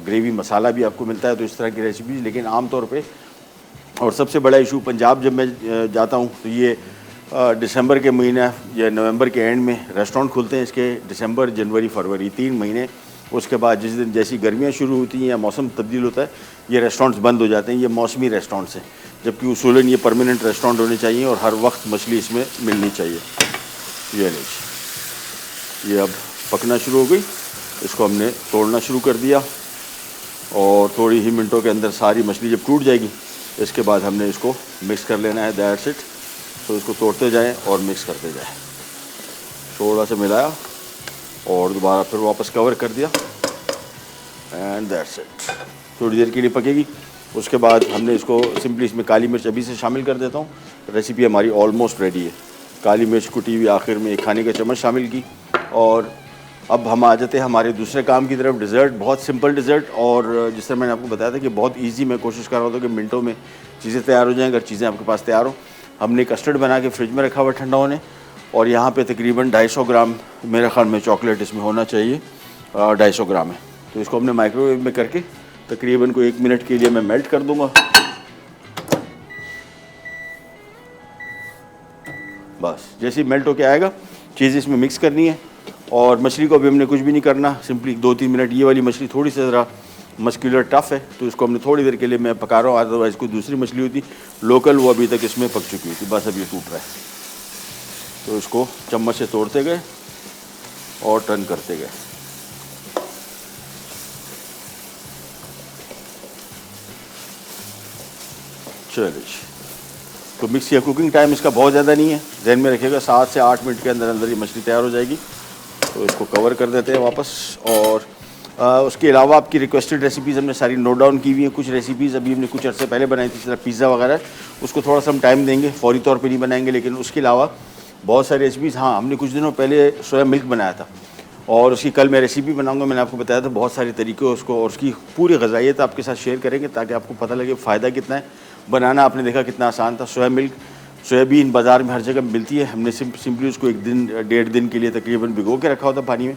ग्रेवी मसाला भी आपको मिलता है, तो इस तरह की रेसिपीज़। लेकिन आम तौर पे, और सबसे बड़ा इशू पंजाब जब मैं जाता हूँ तो ये दिसंबर के महीना या नवंबर के एंड में रेस्टोरेंट खुलते हैं इसके, दिसंबर, जनवरी, फरवरी, 3 महीने। उसके बाद जिस दिन जैसी गर्मियाँ शुरू होती हैं या मौसम तब्दील होता है, ये रेस्टोरेंट्स बंद हो जाते हैं। ये मौसमी रेस्टोरेंट्स हैं, जबकि उसूलन ये परमानेंट रेस्टोरेंट होने चाहिए और हर वक्त मछली इसमें मिलनी चाहिए। ये लीजिए, ये अब पकना शुरू हो गई। इसको हमने तोड़ना शुरू कर दिया और थोड़ी ही मिनटों के अंदर सारी मछली जब टूट जाएगी, इसके बाद हमने इसको मिक्स कर लेना है। That's it. तो इसको तोड़ते जाएं और मिक्स करते जाएं। थोड़ा सा मिलाया और दोबारा फिर वापस कवर कर दिया, एंड दैट्स इट। थोड़ी देर के लिए पकेगी। उसके बाद हमने इसको सिंपली, इसमें काली मिर्च अभी से शामिल कर देता हूँ। रेसिपी हमारी ऑलमोस्ट रेडी है। काली मिर्च कुटी हुई आखिर में 1 खाने का चम्मच शामिल की। और अब हम आ जाते हैं हमारे दूसरे काम की तरफ, डिज़र्ट। बहुत सिंपल डिज़र्ट, और जिस तरह मैंने आपको बताया था कि बहुत ईजी, मैं कोशिश कर रहा था कि मिनटों में चीज़ें तैयार हो जाएँ अगर चीज़ें आपके पास तैयार हो। हमने कस्टर्ड बना के फ्रिज में रखा हुआ ठंडा होने, और यहाँ पे तकरीबन 250 ग्राम मेरे ख्याल में चॉकलेट इसमें होना चाहिए, 250 ग्राम है। तो इसको हमने माइक्रोवेव में करके तकरीबन को 1 मिनट के लिए मैं मेल्ट कर दूँगा। बस जैसे ही मेल्ट होके आएगा, चीज़ इसमें मिक्स करनी है। और मछली को अभी हमने कुछ भी नहीं करना, सिंपली 2-3 मिनट। ये वाली मछली थोड़ी सी ज़रा मस्कुलर टफ है, तो इसको हमने थोड़ी देर के लिए मैं पका रहा हूँ। अदरवाइज़ कोई दूसरी मछली होती लोकल, वो अभी तक इसमें पक चुकी थी। बस अब ये टूट रहा है, तो इसको चम्मच से तोड़ते गए और टर्न करते गए। चलिए, तो मिक्स या कुकिंग टाइम इसका बहुत ज़्यादा नहीं है, ध्यान में रखिएगा। 7 से 8 मिनट के अंदर अंदर ये मछली तैयार हो जाएगी। तो इसको कवर कर देते हैं वापस। और उसके अलावा आपकी रिक्वेस्टेड रेसिपीज़ हमने सारी नोट डाउन की हुई हैं। कुछ रेसिपीज़ अभी हमने कुछ अर्से पहले बनाई थी, जैसे पिज़्ज़ा वगैरह, उसको थोड़ा सा हम टाइम देंगे, फौरी तौर पे नहीं बनाएंगे। लेकिन उसके अलावा बहुत सारी रेसिपीज़, हाँ, हमने कुछ दिनों पहले सोया मिल्क बनाया था, और उसकी कल मैं रेसिपी बनाऊंगा। मैंने आपको बताया था बहुत सारे तरीके उसको, और उसकी पूरी ग़ज़ाइयत आपके साथ शेयर करेंगे ताकि आपको पता लगे फ़ायदा कितना है। बनाना आपने देखा कितना आसान था। सोया मिल्क, सोयाबीन बाज़ार में हर जगह मिलती है। हमने सिंपली उसको 1 दिन 1.5 दिन के लिए तकरीबन भिगो के रखा होता पानी में,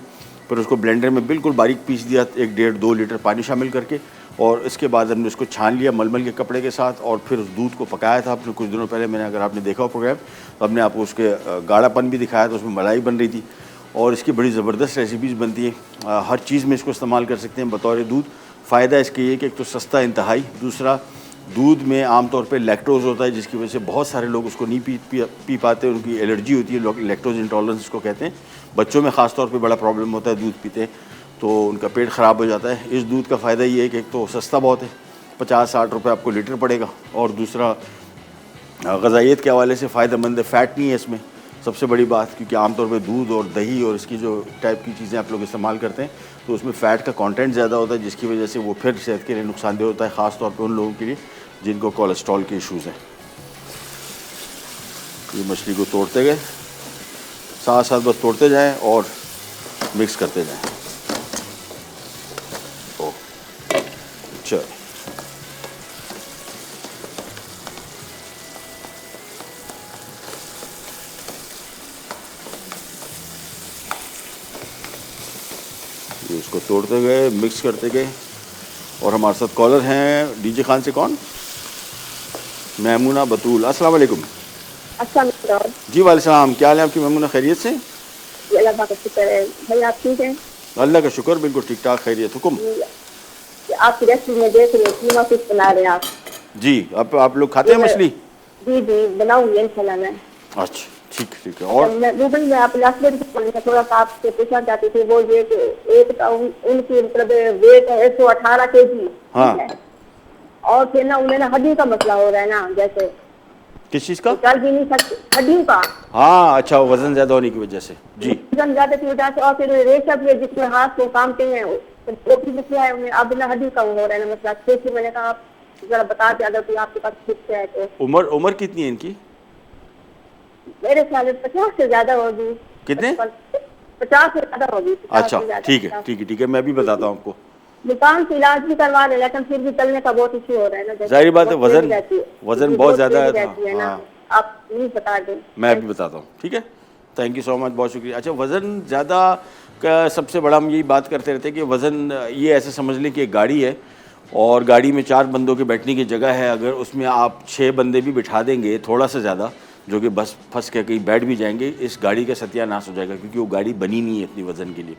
फिर उसको ब्लेंडर में बिल्कुल बारीक पीस दिया, 1-1.5-2 लीटर पानी शामिल करके। और इसके बाद हमने उसको छान लिया मलमल के कपड़े के साथ, और फिर उस दूध को पकाया था आपने कुछ दिनों पहले। मैंने, अगर आपने देखा हो प्रोग्राम, तो हमने आपको उसके गाढ़ापन भी दिखाया था, उसमें मलाई बन रही थी। और इसकी बड़ी ज़बरदस्त रेसिपीज़ बनती है। हर चीज़ में इसको इस्तेमाल कर सकते हैं बतौर दूध। फ़ायदा इसके ये कि एक तो सस्ता इंतहाई, दूसरा दूध में आमतौर पे लैक्टोज़ होता है, जिसकी वजह से बहुत सारे लोग उसको नहीं पी पाते, उनकी एलर्जी होती है, लोग लैक्टोज़ इंटॉलरेंस इसको कहते हैं। बच्चों में ख़ास तौर पे बड़ा प्रॉब्लम होता है, दूध पीते हैं तो उनका पेट ख़राब हो जाता है। इस दूध का फ़ायदा ये है कि एक तो सस्ता बहुत है, 50-60 रुपये आपको लीटर पड़ेगा, और दूसरा ग़ज़ाइयत के हवाले से फ़ायदेमंद है। फ़ैट नहीं है इसमें, सबसे बड़ी बात, क्योंकि आमतौर पे दूध और दही और इसकी जो टाइप की चीज़ें आप लोग इस्तेमाल करते हैं, तो उसमें फ़ैट का कंटेंट ज़्यादा होता है, जिसकी वजह से वो फिर सेहत के लिए नुकसानदेह होता है, ख़ास तौर पे उन लोगों के लिए जिनको कोलेस्ट्रॉल के इश्यूज़ हैं। ये मछली को तोड़ते गए, साथ साथ बस तोड़ते जाएं और मिक्स करते जाएं। ओ चल, ये उसको तोड़ते गए, मिक्स करते गए। और हमारे साथ कॉलर हैं डीजे खान से। कौन? मैमुना बतूल। अस्सलाम वालेकुम। अस्सलाम। जी वालेकुम। क्या हाल है आपकी मैमुना? खैरियत से? अल्लाह का शुक्र है। भाई आप ठीक हैं? अल्लाह का शुक्र, बिल्कुल ठीक ठाक, खैरियत। हुकुम। आपकी रेसिपी में देख रही हूँ, कीमा फिश बना रहे हैं आप। जी, आप लोग खाते हैं मछली? जी जी, बनाऊंगी इंशाल्लाह मैं। अच्छा, ठीक ठीक है। और मैं दुबई में अपने हस्बैंड को थोड़ा सा आपसे पूछना चाहती थी। वो ये कि एक तो उनकी मतलब वेट है 118 kg। हाँ। और फिर ना उन्हें ना हड्डी का मसला हो रहा है ना, जैसे किस चीज़ का? चल भी नहीं सकते, हड्डियों का। हाँ, अच्छा, वजन ज़्यादा होने की वजह से। जी, वजन ज्यादा की वजह से। और फिर रेशा भी है जिसमें हाथ को कामते हैं, वो भी मसला है उन्हें। अब ना हड्डी का हो रहा है ना मसला। कैसे मैंने कहा आप जरा बता दें अगर कोई आपके पास टिप्स है तो। उम्र कितनी है इनकी? मेरे ख्याल में 50 से ज्यादा होगी। कितने? 50 से ज्यादा होगी। 50 अच्छा, से ज्यादा, ठीक है 50। ठीक है ठीक है, मैं भी बताता हूँ आपको। दुकान से इलाज भी करवा रहे, लेकिन फिर भी चलने का बहुत इशू हो रहा है ना। जैसे जाहिर बात है, बहुत तेज रहती है। वजन जी, बहुत ज़्यादा है। तेज रहती है ना। हाँ, आप प्लीज बता दें। मैं भी बताता हूँ, ठीक है। थैंक यू सो मच, बहुत शुक्रिया। अच्छा, वज़न ज़्यादा का सबसे बड़ा हम यही बात करते रहते हैं कि वज़न, ये ऐसे समझ लें कि एक गाड़ी है और गाड़ी में 4 बंदों के बैठने की जगह है। अगर उसमें आप 6 बंदे भी बिठा देंगे थोड़ा सा ज़्यादा, जो कि बस फंस के कहीं बैठ भी जाएंगे, इस गाड़ी का सत्यानाश हो जाएगा, क्योंकि वो गाड़ी बनी नहीं है इतनी वज़न के लिए।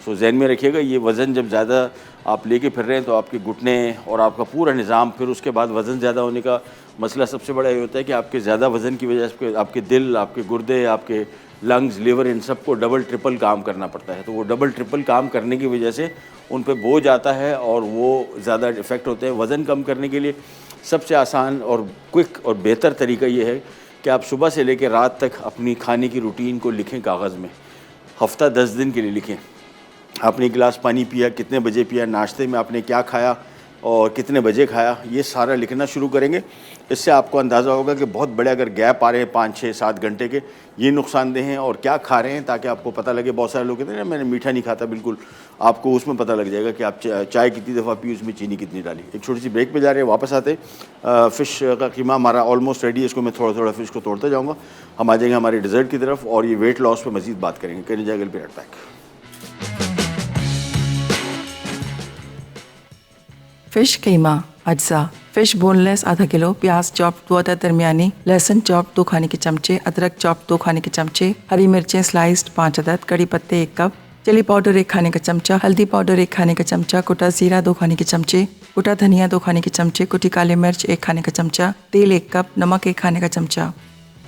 सो जहन में रखिएगा, ये वज़न जब ज़्यादा आप लेके फिर रहे हैं तो आपके घुटने और आपका पूरा निज़ाम, फिर उसके बाद वज़न ज़्यादा होने का मसला सबसे बड़ा ये होता है कि आपके ज़्यादा वज़न की वजह से आपके दिल, आपके गुर्दे, आपके लंग्स, लिवर, इन सब को डबल ट्रिपल काम करना पड़ता है। तो वो डबल ट्रिपल काम करने की वजह से उन पे बोझ आता है और वो ज़्यादा इफ़ेक्ट होते हैं। वज़न कम करने के लिए सबसे आसान और क्विक और बेहतर तरीका ये है कि आप सुबह से लेकर रात तक अपनी खाने की रूटीन को लिखें कागज़ में। हफ़्ता 10 दिन के लिए लिखें। आपने गिलास पानी पिया, कितने बजे पिया, नाश्ते में आपने क्या खाया और कितने बजे खाया, ये सारा लिखना शुरू करेंगे। इससे आपको अंदाज़ा होगा कि बहुत बड़े अगर गैप आ रहे हैं 5, 6, 7 घंटे के, ये नुकसानदेह हैं और क्या खा रहे हैं, ताकि आपको पता लगे। बहुत सारे लोग कहते हैं ना मैंने मीठा नहीं खाता, बिल्कुल आपको उसमें पता लग जाएगा कि आप चाय कितनी दफ़ा पी, उसमें चीनी कितनी डाली। एक छोटी सी ब्रेक पे जा रहे हैं, वापस आते। फ़िश का कीमा हमारा ऑलमोस्ट रेडी है। इसको मैं थोड़ा थोड़ा फ़िश को तोड़ते जाऊँगा। हम आ जाएंगे हमारे डिज़र्ट की तरफ और ये वेट लॉस पर मज़ीद बात करेंगे। कहीं जाएगा बी राइट बैक। फिश कीमा अज्जा। फिश बोनलेस आधा किलो, प्याज चॉप 2 अदद दरमियानी, लहसुन चॉप 2 खाने के चमचे, अदरक चॉप 2 खाने के चमचे, हरी मिर्चें स्लाइस्ड 5 अदद, कड़ी पत्ते 1 कप, चिली पाउडर 1 खाने का चमचा, हल्दी पाउडर 1 खाने का चमचा, कुटा जीरा 2 खाने के चमचे, कुटा धनिया 2 खाने के चमचे, कुटी काली मिर्च 1 खाने का चमचा, तेल 1 कप, नमक 1 खाने का चमचा।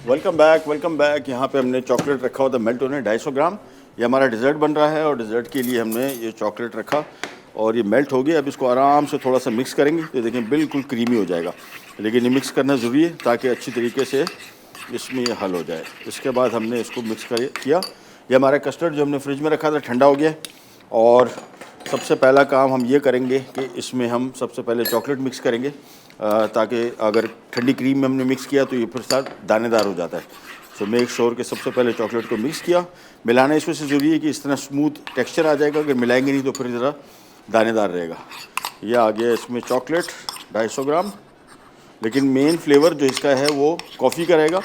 Welcome back, welcome back. यहाँ पे हमने चॉकलेट रखा हुआ था मेल्ट होने 250 ग्राम। ये हमारा डिज़र्ट बन रहा है और डिज़र्ट के लिए हमने ये चॉकलेट रखा और ये मेल्ट हो गया। अब इसको आराम से थोड़ा सा मिक्स करेंगे तो देखें बिल्कुल क्रीमी हो जाएगा। लेकिन ये मिक्स करना ज़रूरी है ताकि अच्छी तरीके से इसमें ये हल हो जाए। इसके बाद हमने इसको मिक्स किया। ये हमारा कस्टर्ड जो हमने फ्रिज में रखा था ठंडा हो गया। और सबसे पहला काम हम ये करेंगे कि इसमें हम सबसे पहले चॉकलेट मिक्स करेंगे, ताकि अगर ठंडी क्रीम में हमने मिक्स किया तो ये फिर साथ दानेदार हो जाता है। सो मेक श्योर कि सबसे पहले चॉकलेट को मिक्स किया। मिलाना इस वजह से ज़रूरी है कि इस तरह स्मूथ टेक्सचर आ जाएगा। अगर मिलाएंगे नहीं तो फिर ज़रा दानेदार रहेगा। ये आ गया इसमें चॉकलेट 250 ग्राम। लेकिन मेन फ्लेवर जो इसका है वो कॉफ़ी का रहेगा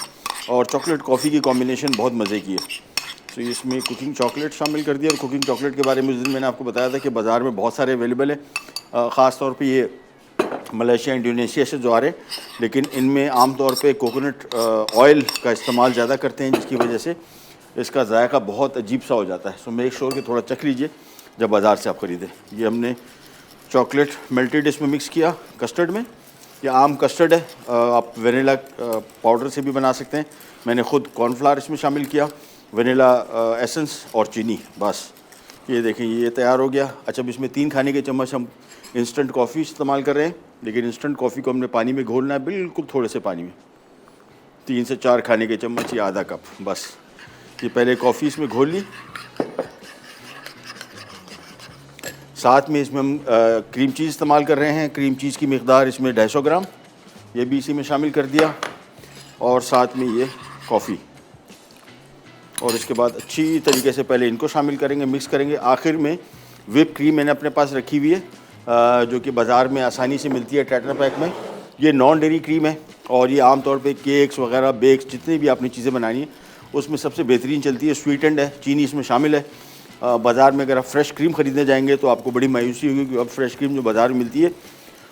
और चॉकलेट कॉफ़ी की कॉम्बिनेशन बहुत मज़े की है। तो इसमें कुकिंग चॉकलेट शामिल कर दिया। और कुकिंग चॉकलेट के बारे में उस दिन मैंने आपको बताया था कि बाज़ार में बहुत सारे अवेलेबल है, ख़ास तौर पे ये मलेशिया, इंडोनेशिया से जो आ रहे हैं। लेकिन इनमें आम तौर पे कोकोनट ऑयल का इस्तेमाल ज़्यादा करते हैं, जिसकी वजह से इसका जायका बहुत अजीब सा हो जाता है। सो मेक श्योर कि थोड़ा चख लीजिए जब बाज़ार से आप ख़रीदें। ये हमने चॉकलेट मेल्टेड इसमें मिक्स किया कस्टर्ड में। ये आम कस्टर्ड है, आप वेनिला पाउडर से भी बना सकते हैं। मैंने ख़ुद कॉर्नफ्लावर इसमें शामिल किया, वेनिला एसेंस और चीनी, बस ये देखें ये तैयार हो गया। अच्छा, अब इसमें 3 खाने के चम्मच हम इंस्टेंट कॉफ़ी इस्तेमाल कर रहे हैं। लेकिन इंस्टेंट कॉफ़ी को हमने पानी में घोलना है, बिल्कुल थोड़े से पानी में। 3 से 4 खाने के चम्मच या आधा कप, बस। ये पहले कॉफ़ी इसमें घोल ली। साथ में इसमें हम क्रीम चीज़ इस्तेमाल कर रहे हैं। क्रीम चीज़ की मिकदार इसमें 250 ग्राम। ये भी इसी में शामिल कर दिया और साथ में ये कॉफ़ी, और इसके बाद अच्छी तरीके से पहले इनको शामिल करेंगे, मिक्स करेंगे। आखिर में व्हिप क्रीम मैंने अपने पास रखी हुई है जो कि बाज़ार में आसानी से मिलती है टेट्रा पैक में। ये नॉन डेयरी क्रीम है और ये आमतौर पे केक्स वगैरह, बेक्स, जितनी भी आपने चीज़ें बनानी है उसमें सबसे बेहतरीन चलती है। स्वीटेंड है, चीनी इसमें शामिल है। बाज़ार में अगर आप फ्रेश क्रीम ख़रीदने जाएंगे तो आपको बड़ी मायूसी होगी कि अब फ्रेश क्रीम जो बाज़ार में मिलती है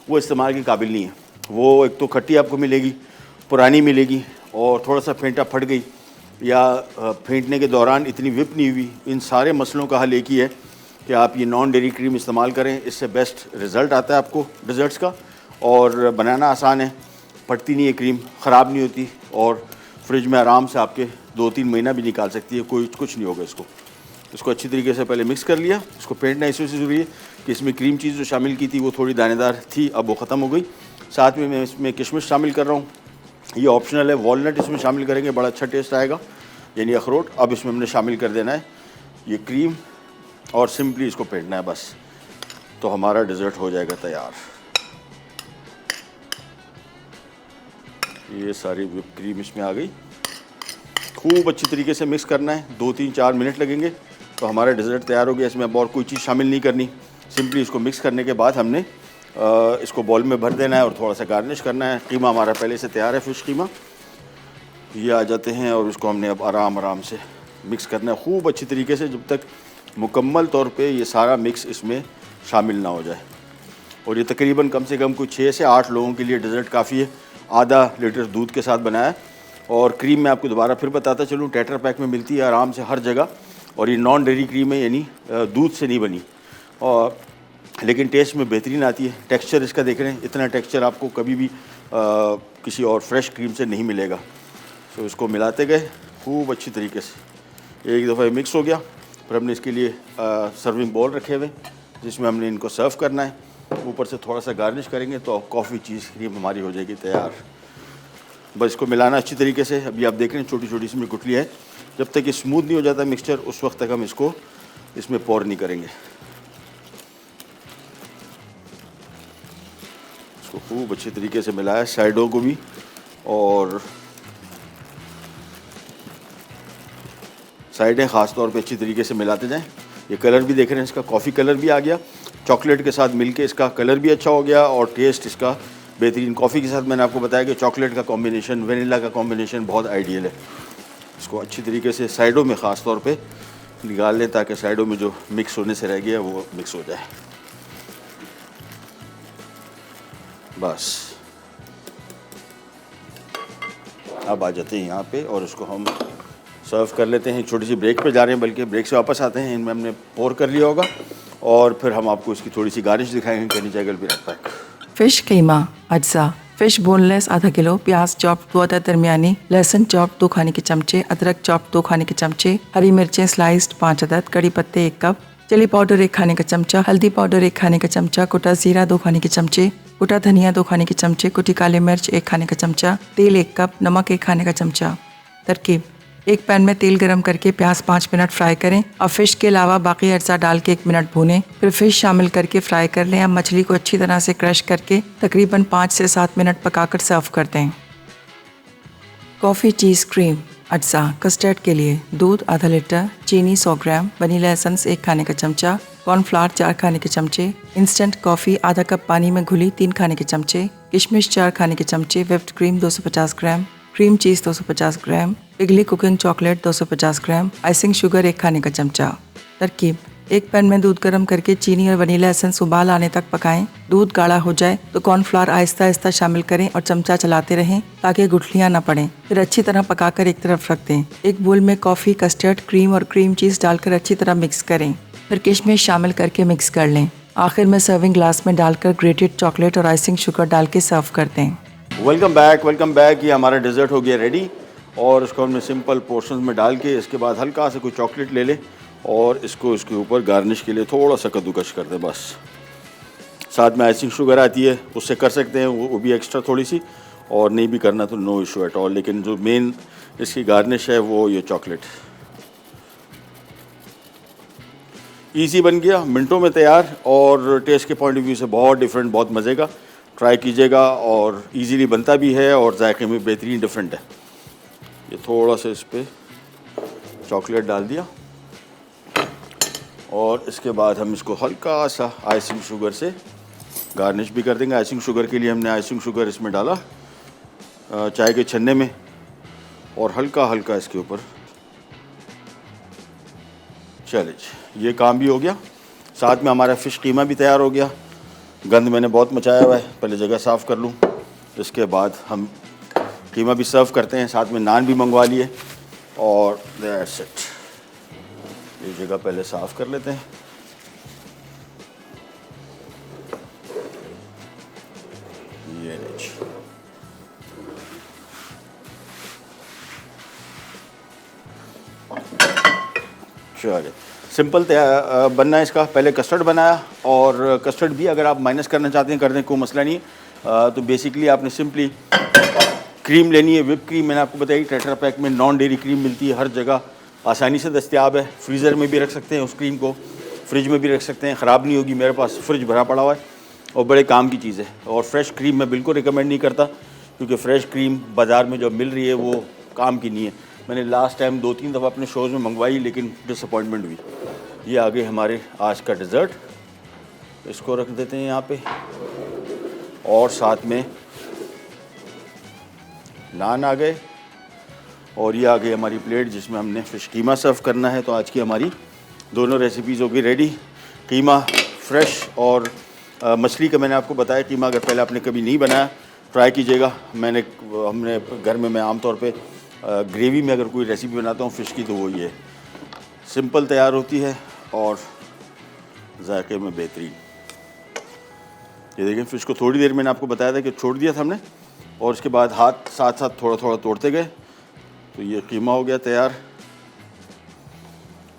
वो इस्तेमाल के काबिल नहीं है। वो एक तो खट्टी आपको मिलेगी, पुरानी मिलेगी, और थोड़ा सा फेंटा फट गई या फेंटने के दौरान इतनी व्हिप नहीं हुई। इन सारे मसलों का हल एक ही है कि आप ये नॉन डेयरी क्रीम इस्तेमाल करें। इससे बेस्ट रिज़ल्ट आता है आपको डिज़र्ट्स का, और बनाना आसान है, फटती नहीं है क्रीम, ख़राब नहीं होती, और फ्रिज में आराम से आपके 2-3 महीना भी निकाल सकती है, कुछ नहीं होगा। इसको अच्छी तरीके से पहले मिक्स कर लिया। इसको फेंटना इससे ज़रूरी है कि इसमें क्रीम चीज़ जो शामिल की थी वो थोड़ी दानेदार थी, अब वो ख़त्म हो गई। साथ में मैं इसमें किशमिश शामिल कर रहा हूँ, ये ऑप्शनल है। वॉलनट इसमें शामिल करेंगे, बड़ा अच्छा टेस्ट आएगा, यानी अखरोट। अब इसमें हमने शामिल कर देना है ये क्रीम और सिंपली इसको फेंटना है बस, तो हमारा डिज़र्ट हो जाएगा तैयार। ये सारी व्हिप क्रीम इसमें आ गई। खूब अच्छी तरीके से मिक्स करना है, 2-3-4 मिनट लगेंगे तो हमारा डिज़र्ट तैयार हो गया। इसमें अब और कोई चीज़ शामिल नहीं करनी, सिंपली इसको मिक्स करने के बाद हमने इसको बॉल में भर देना है और थोड़ा सा गार्निश करना है। कीमा हमारा पहले से तैयार है, फ़िश कीमा। ये आ जाते हैं और इसको हमने अब आराम से मिक्स करना है खूब अच्छी तरीके से, जब तक मुकम्मल तौर पे ये सारा मिक्स इसमें शामिल ना हो जाए। और ये तकरीबन कम से कम कुछ 6 से 8 लोगों के लिए डिज़र्ट काफ़ी है। आधा लीटर दूध के साथ बनाया है, और क्रीम मैं आपको दोबारा फिर बताता चलूँ, टेट्रा पैक में मिलती है आराम से हर जगह, और ये नॉन डेयरी क्रीम है, यानी दूध से नहीं बनी, और लेकिन टेस्ट में बेहतरीन आती है। टेक्सचर इसका देख रहे हैं, इतना टेक्सचर आपको कभी भी किसी और फ्रेश क्रीम से नहीं मिलेगा। तो इसको मिलाते गए खूब अच्छी तरीके से। एक दफ़ा मिक्स हो गया, फिर हमने इसके लिए सर्विंग बॉल रखे हुए जिसमें हमने इनको सर्व करना है। ऊपर से थोड़ा सा गार्निश करेंगे तो कॉफ़ी चीज़ क्रीम हमारी हो जाएगी तैयार। बस इसको मिलाना अच्छी तरीके से। अभी आप देख रहे हैं छोटी छोटी इसमें गुठली है, जब तक ये स्मूथ नहीं हो जाता मिक्सचर उस वक्त तक हम इसको इसमें पोर नहीं करेंगे। इसको खूब अच्छी तरीके से मिलाया, साइडों को भी, और साइडें ख़ास तौर पे अच्छी तरीके से मिलाते जाएं। ये कलर भी देख रहे हैं, इसका कॉफ़ी कलर भी आ गया, चॉकलेट के साथ मिलके इसका कलर भी अच्छा हो गया, और टेस्ट इसका बेहतरीन। कॉफ़ी के साथ मैंने आपको बताया कि चॉकलेट का कॉम्बिनेशन, वेनिला का कॉम्बिनेशन बहुत आइडियल है। इसको अच्छी तरीके से साइडों में ख़ास तौर पे निकाल लें ताकि साइडों में जो मिक्स होने से रह गया वो मिक्स हो जाए। बस अब आ जाते हैं यहाँ पे और इसको हम सर्व कर लेते हैं। छोटी सी ब्रेक पे जा रहे हैं, बल्कि ब्रेक से वापस आते हैं। इनमें हमने पोर कर लिया होगा और फिर हम आपको इसकी थोड़ी सी गार्निश दिखाएंगे। कैनी जैगल भी रहता है। फिश कीमा अज्जा, फिश बोनलेस आधा किलो, प्याज चॉप 2 अदद दरमियानी, लहसुन चॉप 2 खाने के चमचे, अदरक चॉप 2 खाने के चमचे, हरी मिर्चें स्लाइस्ड 5 अदद, कड़ी पत्ते 1 कप, चिली पाउडर 1 खाने का चमचा, हल्दी पाउडर 1 खाने का चमचा, कुटा जीरा 2 खाने के चमचे, कुटा धनिया 2 खाने के चमचे, कुटी काली मिर्च 1 खाने का चमचा, तेल 1 कप, नमक 1 खाने का चमचा। तरकीब: एक पैन में तेल गरम करके प्याज 5 मिनट फ्राई करें और फिश के अलावा बाकी अज्जा डाल के 1 मिनट भूनें। फिर फिश शामिल करके फ्राई कर लें। अब मछली को अच्छी तरह से क्रश करके तकरीबन 5 से 7 मिनट पकाकर सर्व कर दें। कॉफ़ी चीज़ क्रीम अज्जा। कस्टर्ड के लिए दूध आधा लीटर, चीनी 100 ग्राम, वनीला एसेंस 1 खाने का चमचा, कॉर्नफ्लावर 4 खाने के चमचे, इंस्टेंट कॉफ़ी आधा कप पानी में घुली 3 खाने के चमचे, किशमिश 4 खाने के चमचे, व्हिप्ड क्रीम 250 ग्राम, क्रीम चीज़ 250 ग्राम, पिघली कुकिंग चॉकलेट 250 ग्राम, आइसिंग शुगर 1 खाने का चमचा। तरकीब: एक पैन में दूध गर्म करके चीनी और वनीला एसेंस उबाल आने तक पकाएं। दूध गाढ़ा हो जाए तो कॉर्नफ्लावर आहिस्ता आहिस्ता शामिल करें और चमचा चलाते रहें ताकि गुठलियां न पड़ें। फिर अच्छी तरह पकाकर एक तरफ रख दें। एक बोल में कॉफ़ी, कस्टर्ड, क्रीम और क्रीम चीज़ डालकर अच्छी तरह मिक्स करें। फिर किशमिश शामिल करके मिक्स कर लें। आखिर में सर्विंग ग्लास में डालकर ग्रेटेड चॉकलेट और आइसिंग शुगर डाल के सर्व कर दें। Welcome back. ये हमारा डेजर्ट हो गया रेडी, और इसको हमने सिंपल पोर्शंस में डाल के इसके बाद हल्का सा कोई चॉकलेट ले लें और इसको इसके ऊपर गार्निश के लिए थोड़ा सा कद्दूकश कर दें। बस साथ में आइसिंग शुगर आती है, उससे कर सकते हैं, वो भी एक्स्ट्रा थोड़ी सी, और नहीं भी करना तो नो इशू एट ऑल। लेकिन जो मेन इसकी गार्निश है वो ये चॉकलेट। ईजी बन गया, मिनटों में तैयार, और टेस्ट के पॉइंट ऑफ व्यू से बहुत डिफरेंट, बहुत मज़े का। ट्राई कीजिएगा, और इजीली बनता भी है और जायके में बेहतरीन डिफरेंट है। ये थोड़ा सा इस पर चॉकलेट डाल दिया और इसके बाद हम इसको हल्का सा आइसिंग शुगर से गार्निश भी कर देंगे। आइसिंग शुगर के लिए हमने आइसिंग शुगर इसमें डाला चाय के छन्ने में, और हल्का हल्का इसके ऊपर। चलिए जी, ये काम भी हो गया। साथ में हमारा फ़िश कीमा भी तैयार हो गया। गंद मैंने बहुत मचाया हुआ है, पहले जगह साफ़ कर लूँ, इसके बाद हम कीमा भी सर्व करते हैं। साथ में नान भी मंगवा लिए और दैट्स इट। ये जगह पहले साफ़ कर लेते हैं। ये लीजिए, चलिए सिंपल बनना है इसका। पहले कस्टर्ड बनाया, और कस्टर्ड भी अगर आप माइनस करना चाहते हैं कर दें, कोई मसला नहीं है। तो बेसिकली आपने सिंपली क्रीम लेनी है, व्हिप क्रीम। मैंने आपको बताई टेट्रा पैक में नॉन डेयरी क्रीम मिलती है, हर जगह आसानी से दस्तयाब है। फ्रीज़र में भी रख सकते हैं उस क्रीम को, फ्रिज में भी रख सकते हैं, ख़राब नहीं होगी। मेरे पास फ्रिज भरा पड़ा हुआ है और बड़े काम की चीज़ है। और फ्रेश क्रीम मैं बिल्कुल रिकमेंड नहीं करता, क्योंकि फ्रेश क्रीम बाज़ार में जो मिल रही है वो काम की नहीं है। मैंने लास्ट टाइम 2-3 दफ़ा अपने शोज़ में मंगवाई, लेकिन डिसअपॉइंटमेंट हुई। ये आ गए हमारे आज का डिज़र्ट, इसको रख देते हैं यहाँ पे, और साथ में नान आ गए, और ये आ गई हमारी प्लेट जिसमें हमने फ़िश कीमा सर्व करना है। तो आज की हमारी दोनों रेसिपीज़ हो गई रेडी। कीमा फ्रेश और मछली का मैंने आपको बताया कीमा, अगर पहले आपने कभी नहीं बनाया ट्राई कीजिएगा। हमने घर में, मैं आमतौर पे ग्रेवी में अगर कोई रेसिपी बनाता हूँ फ़िश की, तो वो ये सिंपल तैयार होती है और जायके में बेहतरीन। ये देखें, फ़िश को थोड़ी देर मैंने आपको बताया था कि छोड़ दिया था हमने, और उसके बाद हाथ साथ साथ थोड़ा थोड़ा तोड़ते गए। तो ये कीमा हो गया तैयार,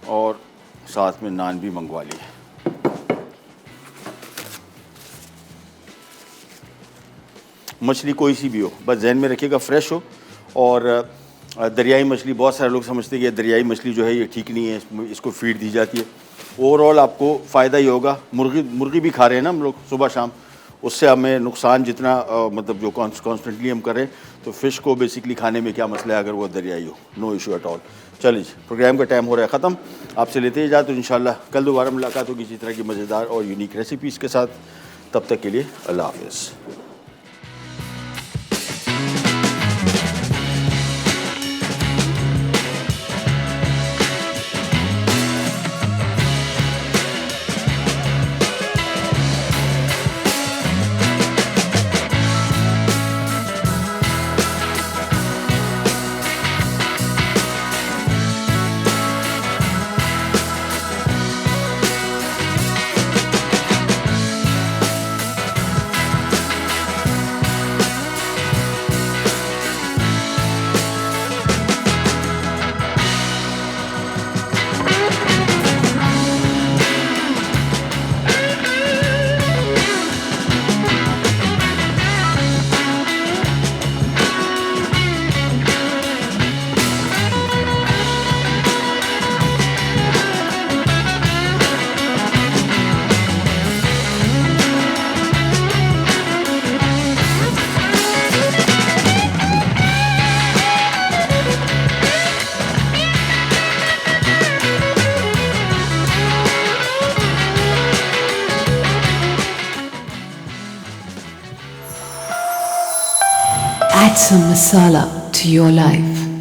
और साथ में नान भी मंगवा लिए। मछली कोई सी भी हो, बस जहन में रखिएगा फ्रेश हो। और दरियाई मछली, बहुत सारे लोग समझते हैं कि दरियाई मछली जो है ये ठीक नहीं है, इसको फीड दी जाती है। ओवरऑल आपको फ़ायदा ही होगा। मुर्गी भी खा रहे हैं ना हम लोग सुबह शाम, उससे हमें नुकसान जितना मतलब जो कॉन्स्टेंटली हम करें, तो फ़िश को बेसिकली खाने में क्या मसला है अगर वो दरियाई हो, नो इशू एट ऑल। चलिए, प्रोग्राम का टाइम हो रहा है ख़त्म, आपसे लेते ही जाते, तो इंशाल्लाह कल दोबारा मुलाकात होगी इसी तरह की मज़ेदार और यूनिक रेसिपीज़ के साथ। तब तक के लिए अल्लाह हाफ़िज़। Add some masala to your life.